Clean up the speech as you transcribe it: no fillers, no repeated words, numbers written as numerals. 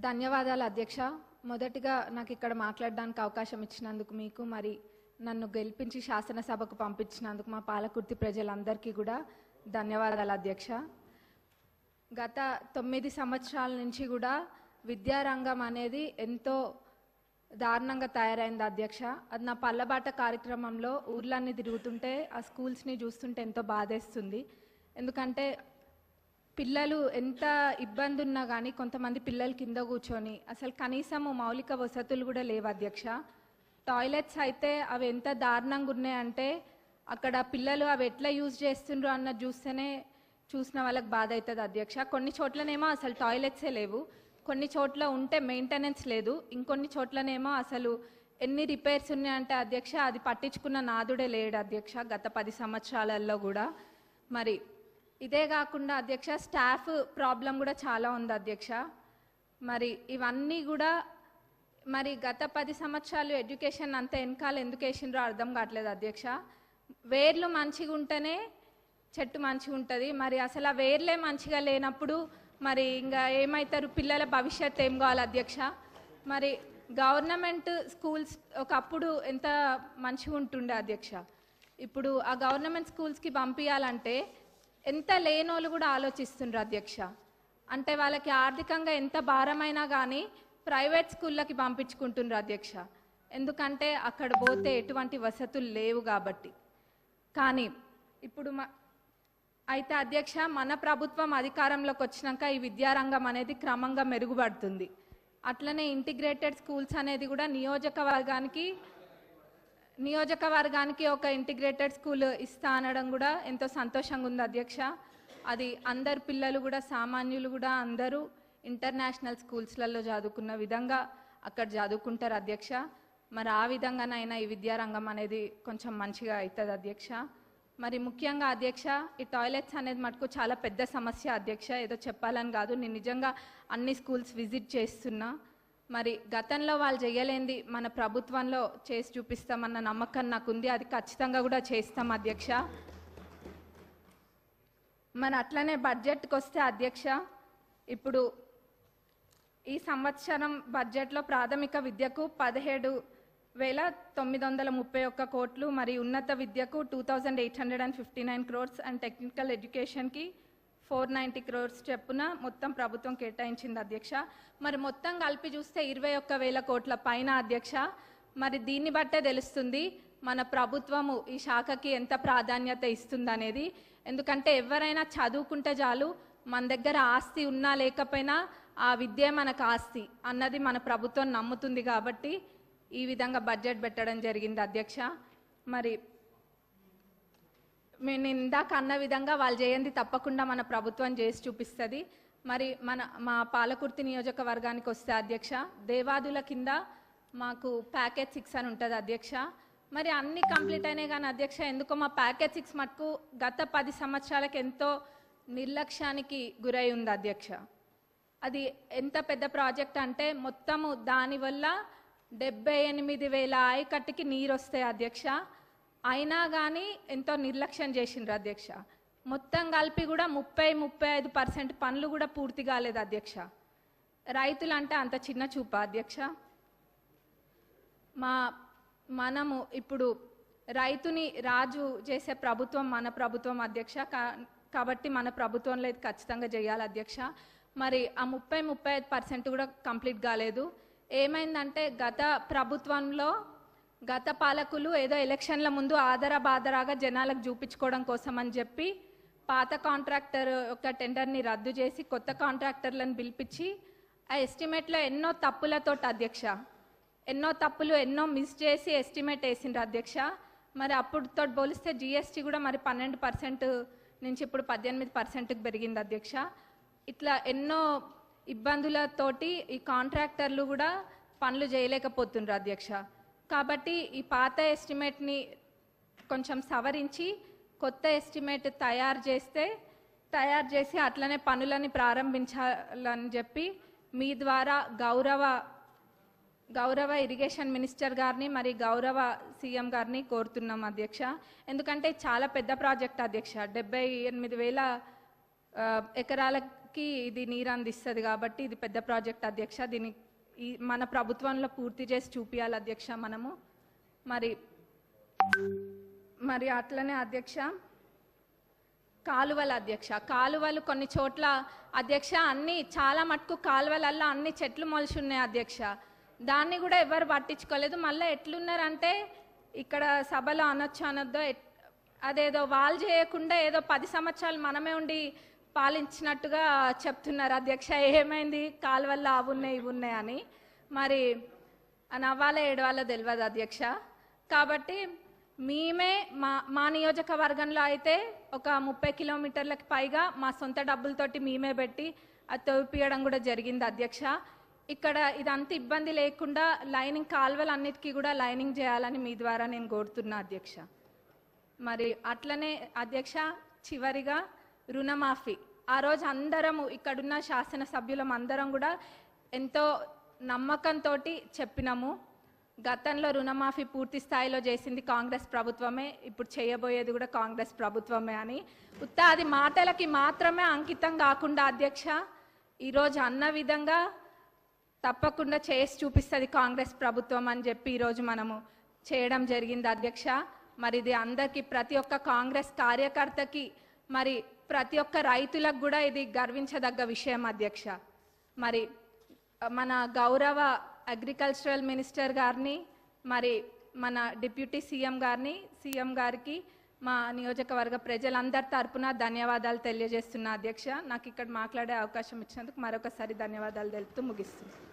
ధన్యవాదాలు అధ్యక్ష. మొదటిగా నాకు ఇక్కడ మాట్లాడడానికి అవకాశం ఇచ్చినందుకు మీకు, మరి నన్ను గెలిపించి శాసనసభకు పంపించినందుకు మా పాలకుర్తి ప్రజలందరికీ కూడా ధన్యవాదాలు అధ్యక్ష. గత 9 సంవత్సరాల నుంచి కూడా విద్యారంగం అనేది ఎంతో దారుణంగా తయారైంది అధ్యక్ష. అది నా పల్లబాట కార్యక్రమంలో ఊర్లన్నీ తిరుగుతుంటే ఆ స్కూల్స్ని చూస్తుంటే ఎంతో బాధేస్తుంది. ఎందుకంటే పిల్లలు ఎంత ఇబ్బంది ఉన్నా కానీ కొంతమంది పిల్లలు కింద కూర్చొని అసలు కనీసం మౌలిక వసతులు కూడా లేవు అధ్యక్ష. టాయిలెట్స్ అయితే అవి ఎంత దారుణంగా ఉన్నాయంటే అక్కడ పిల్లలు అవి ఎట్లా యూజ్ చేస్తుండ్రో అన్న చూస్తేనే చూసిన వాళ్ళకి బాధ అవుతుంది అధ్యక్ష. కొన్ని చోట్లనేమో అసలు టాయిలెట్సే లేవు, కొన్ని చోట్ల ఉంటే మెయింటెనెన్స్ లేదు, ఇంకొన్ని చోట్లనేమో అసలు ఎన్ని రిపేర్స్ ఉన్నాయంటే అధ్యక్ష అది పట్టించుకున్న నాదుడే లేడు అధ్యక్ష గత 10 సంవత్సరాలలో కూడా. మరి ఇదే కాకుండా అధ్యక్ష స్టాఫ్ ప్రాబ్లం కూడా చాలా ఉంది అధ్యక్ష. మరి ఇవన్నీ కూడా మరి గత 10 సంవత్సరాలు ఎడ్యుకేషన్ అంత వెనకాల ఎందుకు వేసిండ్రో అర్థం కావట్లేదు అధ్యక్ష. వేర్లు మంచిగా ఉంటేనే చెట్టు మంచిగా ఉంటుంది. మరి అసలు ఆ వేర్లే మంచిగా లేనప్పుడు మరి ఇంకా ఏమవుతారు, పిల్లల భవిష్యత్తు ఏం కావాలి అధ్యక్ష. మరి గవర్నమెంట్ స్కూల్స్ ఒకప్పుడు ఎంత మంచిగా ఉంటుండే అధ్యక్ష. ఇప్పుడు ఆ గవర్నమెంట్ స్కూల్స్కి పంపించాలంటే ఎంత లేనోళ్ళు కూడా ఆలోచిస్తుండ్రు అధ్యక్ష. అంటే వాళ్ళకి ఆర్థికంగా ఎంత భారమైనా కానీ ప్రైవేట్ స్కూళ్ళకి పంపించుకుంటుండ్రు అధ్యక్ష. ఎందుకంటే అక్కడ పోతే ఎటువంటి వసతులు లేవు కాబట్టి. కానీ ఇప్పుడు అయితే అధ్యక్ష మన ప్రభుత్వం అధికారంలోకి వచ్చినాక ఈ విద్యారంగం అనేది క్రమంగా మెరుగుపడుతుంది. అట్లనే ఇంటిగ్రేటెడ్ స్కూల్స్ అనేది కూడా నియోజకవర్గానికి ఒక ఇంటిగ్రేటెడ్ స్కూల్ ఇస్తా అనడం కూడా ఎంతో సంతోషంగా ఉంది అధ్యక్ష. అది అందరు పిల్లలు కూడా సామాన్యులు కూడా అందరూ ఇంటర్నేషనల్ స్కూల్స్లలో చదువుకున్న విధంగా అక్కడ చదువుకుంటారు అధ్యక్ష. మరి ఆ విధంగానైనా ఈ విద్యారంగం అనేది కొంచెం మంచిగా అవుతుంది అధ్యక్ష. మరి ముఖ్యంగా అధ్యక్ష ఈ టాయిలెట్స్ అనేది మటుకు చాలా పెద్ద సమస్య అధ్యక్ష. ఏదో చెప్పాలని కాదు, నేను నిజంగా అన్ని స్కూల్స్ విజిట్ చేస్తున్నా. మరి గతంలో వాళ్ళు చేయలేంది మన ప్రభుత్వంలో చేసి చూపిస్తామన్న నమ్మకం నాకు ఉంది. అది ఖచ్చితంగా కూడా చేస్తాం అధ్యక్ష. మరి అట్లనే బడ్జెట్కి వస్తే అధ్యక్ష, ఇప్పుడు ఈ సంవత్సరం బడ్జెట్లో ప్రాథమిక విద్యకు 17,931 కోట్లు, మరి ఉన్నత విద్యకు 2,859 crores అండ్ టెక్నికల్ ఎడ్యుకేషన్కి 490 crores చెప్పున మొత్తం ప్రభుత్వం కేటాయించింది అధ్యక్ష. మరి మొత్తం కలిపి చూస్తే 21,000 కోట్ల పైన అధ్యక్ష. మరి దీన్ని బట్టే తెలుస్తుంది మన ప్రభుత్వము ఈ శాఖకి ఎంత ప్రాధాన్యత ఇస్తుంది అనేది. ఎందుకంటే ఎవరైనా చదువుకుంటే చాలు, మన దగ్గర ఆస్తి ఉన్నా లేకపోయినా ఆ విద్య మనకు ఆస్తి అన్నది మన ప్రభుత్వం నమ్ముతుంది కాబట్టి ఈ విధంగా బడ్జెట్ పెట్టడం జరిగింది అధ్యక్ష. మరి నేను ఇందాక అన్న విధంగా వాళ్ళు చేయండి తప్పకుండా మన ప్రభుత్వం చేసి చూపిస్తుంది. మరి మా పాలకుర్తి నియోజకవర్గానికి వస్తే అధ్యక్ష, దేవాదుల కింద మాకు ప్యాకేజ్ 6 అని ఉంటుంది అధ్యక్ష. మరి అన్నీ కంప్లీట్ అయినాయి కానీ అధ్యక్ష ఎందుకో మా ప్యాకేజ్ 6 మటుకు గత 10 సంవత్సరాలకు ఎంతో నిర్లక్ష్యానికి గురై ఉంది అధ్యక్ష. అది ఎంత పెద్ద ప్రాజెక్ట్ అంటే మొత్తము దానివల్ల 78,000 ఆయకట్టుకి నీరు వస్తాయి అధ్యక్ష. అయినా కానీ ఎంతో నిర్లక్ష్యం చేసిండ్రు అధ్యక్ష. మొత్తం కలిపి కూడా 30-35% పనులు కూడా పూర్తి కాలేదు అధ్యక్ష. రైతులు అంటే అంత చిన్న చూప అధ్యక్ష. మనము ఇప్పుడు రైతుని రాజు చేసే ప్రభుత్వం మన ప్రభుత్వం అధ్యక్ష. కాబట్టి మన ప్రభుత్వంలో ఇది ఖచ్చితంగా చేయాలి అధ్యక్ష. మరి ఆ 30-35% కూడా కంప్లీట్ కాలేదు. ఏమైందంటే గత ప్రభుత్వంలో గత పాలకులు ఏదో ఎలక్షన్ల ముందు ఆదరాబాదరాగా జనాలకు చూపించుకోవడం కోసం అని చెప్పి పాత కాంట్రాక్టర్ యొక్క టెండర్ని రద్దు చేసి కొత్త కాంట్రాక్టర్లను పిలిపించి ఆ ఎస్టిమేట్లో ఎన్నో తప్పులతోటి అధ్యక్ష, ఎన్నో మిస్ చేసి ఎస్టిమేట్ వేసిండ్రు అధ్యక్ష. మరి అప్పుడుతో పోలిస్తే జిఎస్టీ కూడా మరి 12% నుంచి ఇప్పుడు 18%కి పెరిగింది అధ్యక్ష. ఇట్లా ఎన్నో ఇబ్బందులతోటి ఈ కాంట్రాక్టర్లు కూడా పనులు చేయలేకపోతుండ్రు అధ్యక్ష. కాబట్టి ఈ పాత ఎస్టిమేట్ని కొంచెం సవరించి కొత్త ఎస్టిమేట్ తయారు చేసి అట్లనే పనులని ప్రారంభించాలని చెప్పి మీ ద్వారా గౌరవ ఇరిగేషన్ మినిస్టర్ గారిని మరి గౌరవ సీఎం గారిని కోరుతున్నాం అధ్యక్ష. ఎందుకంటే చాలా పెద్ద ప్రాజెక్ట్ అధ్యక్ష. 78,000 ఎకరాల అందరికీ ఇది నీరు అందిస్తుంది కాబట్టి ఇది పెద్ద ప్రాజెక్ట్ అధ్యక్ష. దీన్ని మన ప్రభుత్వంలో పూర్తి చేసి చూపించాలి అధ్యక్ష మనము. మరి అట్లనే అధ్యక్ష కాలువల అధ్యక్ష, కాలువలు కొన్ని చోట్ల అధ్యక్ష అన్ని చాలా మటుకు కాలువలల్లో అన్ని చెట్లు మొలిచి ఉన్నాయి అధ్యక్ష. దాన్ని కూడా ఎవరు పట్టించుకోలేదు. మళ్ళీ ఎట్లున్నారంటే ఇక్కడ సభలో అనొచ్చు అనొద్దో అదేదో వాళ్ళు చేయకుండా ఏదో 10 సంవత్సరాలు మనమే ఉండి పాలించినట్టుగా చెప్తున్నారు అధ్యక్ష. ఏమైంది కాలువల్లో అవి ఉన్నాయి ఇవి ఉన్నాయి అని. మరి నవ్వాలో ఏడవాలో తెలియదు అధ్యక్ష. కాబట్టి మేమే మా నియోజకవర్గంలో అయితే ఒక 30 కిలోమీటర్లకు పైగా మా సొంత డబ్బులతోటి మేమే పెట్టి అది తవ్విపియడం కూడా జరిగింది అధ్యక్ష. ఇక్కడ ఇదంతా ఇబ్బంది లేకుండా లైనింగ్ కాలువలు అన్నిటికీ కూడా లైనింగ్ చేయాలని మీ ద్వారా నేను కోరుతున్నా అధ్యక్ష. మరి అట్లనే అధ్యక్ష చివరిగా రుణమాఫీ, ఆ రోజు అందరము ఇక్కడున్న శాసనసభ్యులం అందరం కూడా ఎంతో నమ్మకంతో చెప్పినాము. గతంలో రుణమాఫీ పూర్తి స్థాయిలో చేసింది కాంగ్రెస్ ప్రభుత్వమే, ఇప్పుడు చేయబోయేది కూడా కాంగ్రెస్ ప్రభుత్వమే అని. అది మాటలకి మాత్రమే అంకితం కాకుండా అధ్యక్ష ఈరోజు అన్న విధంగా తప్పకుండా చేసి చూపిస్తుంది కాంగ్రెస్ ప్రభుత్వం అని చెప్పి ఈరోజు మనము చేయడం జరిగింది అధ్యక్ష. మరి ఇది అందరికీ ప్రతి ఒక్క కాంగ్రెస్ కార్యకర్తకి మరి ప్రతి ఒక్క రైతులకు కూడా ఇది గర్వించదగ్గ విషయం అధ్యక్ష. మరి మన గౌరవ అగ్రికల్చరల్ మినిస్టర్ గారిని మరి మన డిప్యూటీ సీఎం గారికి మా నియోజకవర్గ ప్రజలందరి తరపున ధన్యవాదాలు తెలియజేస్తున్నా అధ్యక్ష. నాకు ఇక్కడ మాట్లాడే అవకాశం ఇచ్చినందుకు మరొకసారి ధన్యవాదాలు తెలుపుతూ ముగిస్తున్నాను.